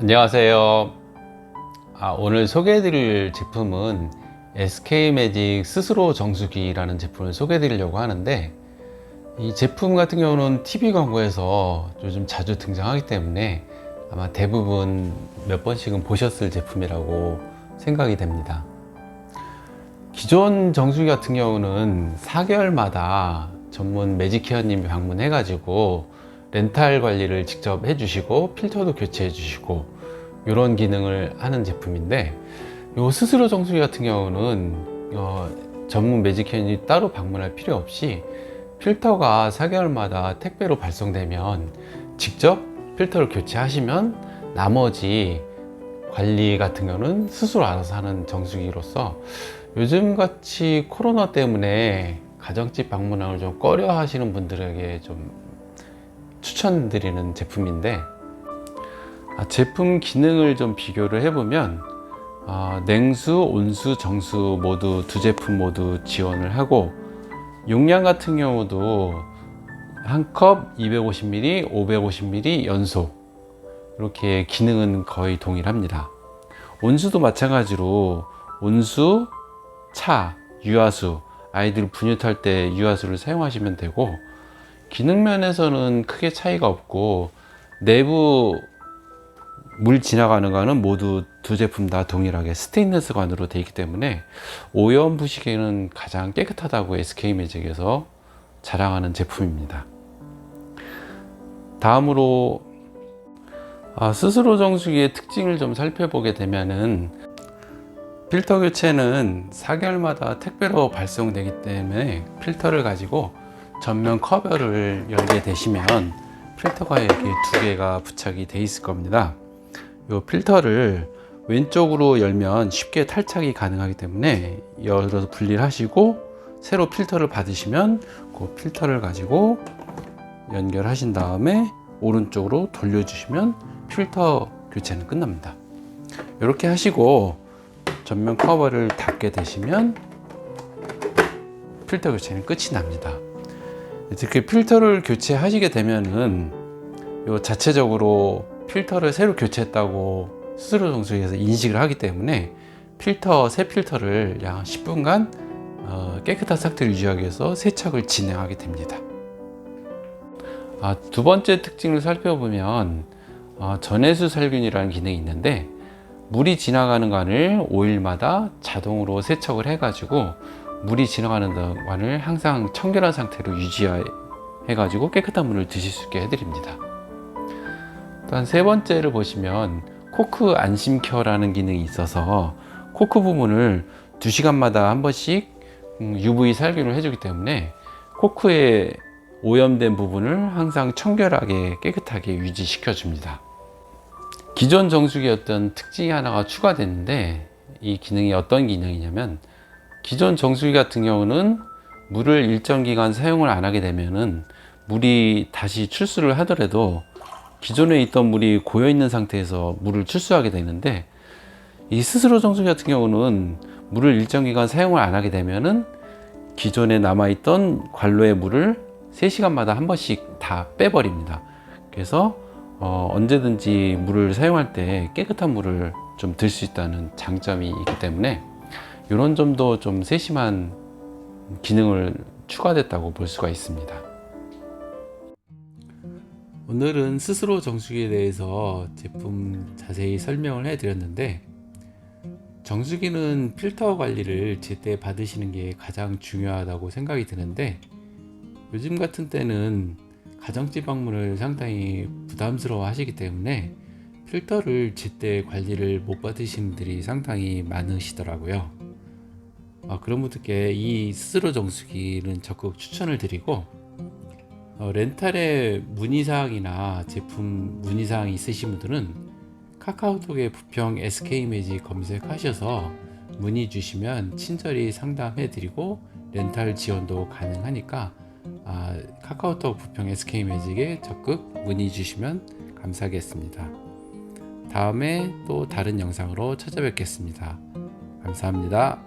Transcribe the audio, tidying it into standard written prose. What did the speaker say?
안녕하세요. 오늘 소개해드릴 제품은 SK매직 스스로 정수기라는 제품을 소개해드리려고 하는데, 이 제품 같은 경우는 TV 광고에서 요즘 자주 등장하기 때문에 아마 대부분 몇 번씩은 보셨을 제품이라고 생각이 됩니다. 기존 정수기 같은 경우는 4개월마다 전문 매직케어님이 방문해 가지고 렌탈 관리를 직접 해주시고 필터도 교체해 주시고 이런 기능을 하는 제품인데, 요 스스로 정수기 같은 경우는 전문 매직케어님이 따로 방문할 필요 없이 필터가 4개월마다 택배로 발송되면 직접 필터를 교체하시면 나머지 관리 같은 경우는 스스로 알아서 하는 정수기로서 요즘같이 코로나 때문에 가정집 방문을 좀 꺼려 하시는 분들에게 좀 추천드리는 제품인데, 제품 기능을 좀 비교를 해보면 냉수, 온수, 정수 모두 두 제품 모두 지원을 하고, 용량 같은 경우도 한 컵 250ml, 550ml 연속 이렇게 기능은 거의 동일합니다. 온수도 마찬가지로 온수, 차, 유아수, 아이들 분유탈 때 유아수를 사용하시면 되고, 기능 면에서는 크게 차이가 없고 내부 물 지나가는 관은 모두 두 제품 다 동일하게 스테인리스 관으로 되어 있기 때문에 오염 부식에는 가장 깨끗하다고 SK매직에서 자랑하는 제품입니다. 다음으로 스스로 정수기의 특징을 좀 살펴보게 되면은, 필터 교체는 4개월마다 택배로 발송되기 때문에 필터를 가지고 전면 커버를 열게 되시면 필터가 이렇게 두 개가 부착이 돼 있을 겁니다. 이 필터를 왼쪽으로 열면 쉽게 탈착이 가능하기 때문에 열어서 분리를 하시고, 새로 필터를 받으시면 그 필터를 가지고 연결하신 다음에 오른쪽으로 돌려주시면 필터 교체는 끝납니다. 이렇게 하시고 전면 커버를 닫게 되시면 필터 교체는 끝이 납니다. 이렇게 필터를 교체하시게 되면은 요 자체적으로 필터를 새로 교체했다고 스스로 정수기에서 인식을 하기 때문에 새 필터를 약 10분간 깨끗한 상태를 유지하기 위해서 세척을 진행하게 됩니다. 두 번째 특징을 살펴보면 전해수 살균이라는 기능이 있는데, 물이 지나가는 관을 5일마다 자동으로 세척을 해가지고 물이 지나가는 관을 항상 청결한 상태로 유지해 가지고 깨끗한 물을 드실 수 있게 해드립니다. 또한 세 번째를 보시면 코크 안심케어라는 기능이 있어서 코크 부분을 2시간마다 한 번씩 UV 살균을 해주기 때문에 코크에 오염된 부분을 항상 청결하게 깨끗하게 유지시켜 줍니다. 기존 정수기였던 특징이 하나가 추가됐는데, 이 기능이 어떤 기능이냐면, 기존 정수기 같은 경우는 물을 일정 기간 사용을 안 하게 되면은 물이 다시 출수를 하더라도 기존에 있던 물이 고여 있는 상태에서 물을 출수하게 되는데, 이 스스로 정수기 같은 경우는 물을 일정 기간 사용을 안 하게 되면은 기존에 남아 있던 관로의 물을 3시간마다 한 번씩 다 빼버립니다. 그래서 언제든지 물을 사용할 때 깨끗한 물을 좀 들 수 있다는 장점이 있기 때문에 이런 점도 좀 세심한 기능을 추가됐다고 볼 수가 있습니다. 오늘은 스스로 정수기에 대해서 제품 자세히 설명을 해 드렸는데, 정수기는 필터 관리를 제때 받으시는 게 가장 중요하다고 생각이 드는데, 요즘 같은 때는 가정집 방문을 상당히 부담스러워 하시기 때문에 필터를 제때 관리를 못 받으시는 분들이 상당히 많으시더라고요. 그런 분들께 이 스스로 정수기는 적극 추천을 드리고, 렌탈의 문의사항이나 제품 문의사항이 있으신 분들은 카카오톡에 부평 SK매직 검색하셔서 문의 주시면 친절히 상담해 드리고 렌탈 지원도 가능하니까 카카오톡 부평 SK매직에 적극 문의 주시면 감사하겠습니다. 다음에 또 다른 영상으로 찾아뵙겠습니다. 감사합니다.